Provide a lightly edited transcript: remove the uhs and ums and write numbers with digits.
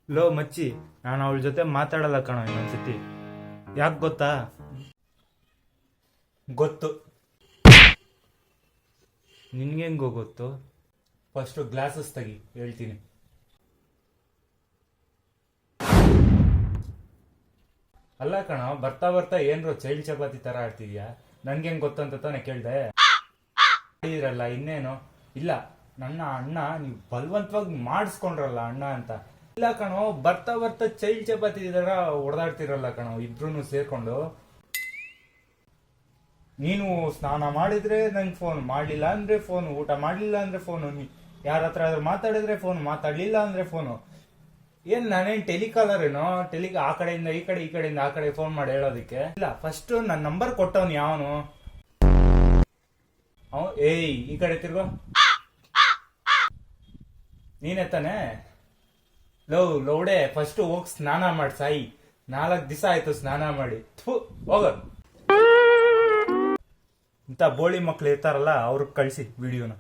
Low ಮಚ್ಚಿ, ನಾನು ಅವಳ ಜೊತೆ ಮಾತಾಡಲ್ಲ ಕಣೋ ಇನ್ನೊಂದ್ಸತಿ. ಯಾಕೆ ಗೊತ್ತಾ? ಗೊತ್ತು. ನಿನ್ಗೆಂಗೋ ಗೊತ್ತು? ಫಸ್ಟು ಗ್ಲಾಸಸ್ ತೆಗಿ, ಹೇಳ್ತೀನಿ. ಅಲ್ಲ ಕಣೋ, ಬರ್ತಾ ಬರ್ತಾ ಏನ್ರೋ ಚೈಲ್ಡ್ ಚಪಾತಿ ತರ ಆಡ್ತಿದ್ಯಾ? ನನ್ಗೆಂಗ್ ಗೊತ್ತಂತ ತಾನೆ ಕೇಳ್ದೆ. ಇರಲ್ಲ ಇನ್ನೇನು. ಇಲ್ಲ, ನನ್ನ ಅಣ್ಣ ನೀವು ಬಲವಂತವಾಗಿ ಮಾಡಿಸ್ಕೊಂಡ್ರಲ್ಲ ಅಣ್ಣ ಅಂತ. ಇಲ್ಲ ಕಣೋ, ಬರ್ತಾ ಬರ್ತಾ ಚೈಲ್ಡ್ ಚಪಾತಿ ತರ ಹೊಡೆದಾಡ್ತಿರಲ್ಲ ಕಣೋ ಇಬ್ರು ಸೇರ್ಕೊಂಡು. ನೀನು ಸ್ನಾನ ಮಾಡಿದ್ರೆ ನಂಗೆ ಫೋನ್, ಮಾಡ್ಲಿಲ್ಲ ಅಂದ್ರೆ ಫೋನ್, ಊಟ ಮಾಡ್ಲಿಲ್ಲ ಅಂದ್ರೆ ಫೋನು, ಯಾರ ಹತ್ರ ಆದ್ರೂ ಮಾತಾಡಿದ್ರೆ ಫೋನ್, ಮಾತಾಡ್ಲಿಲ್ಲ ಅಂದ್ರೆ ಫೋನು. ಏನ್ ನಾನೇನ್ ಟೆಲಿಕಾಲರ್ ಏನೋ? ಆ ಕಡೆಯಿಂದ ಈ ಕಡೆ, ಈ ಕಡೆಯಿಂದ ಆ ಕಡೆ ಫೋನ್ ಮಾಡಿ ಹೇಳೋದಿಕ್ಕೆ? ಇಲ್ಲ, ಫಸ್ಟ್ ನನ್ನ ನಂಬರ್ ಕೊಟ್ಟವನು ಯಾವನು? ಏಯ್, ಈ ಕಡೆ ತಿರ್ಗೋ. ನೀನೇ ತಾನೆ? ಲೌಡೆ, ಫಸ್ಟ್ ಹೋಗ್ ಸ್ನಾನ ಮಾಡಿ ಸಾಯಿ. 4 ದಿವಸ ಆಯ್ತು ಸ್ನಾನ ಮಾಡಿ. ಹೋಗ. ಇಂಥ ಬೋಳಿ ಮಕ್ಳು ಇರ್ತಾರಲ್ಲ, ಅವ್ರಿಗೆ ಕಳಿಸಿ ವಿಡಿಯೋನ.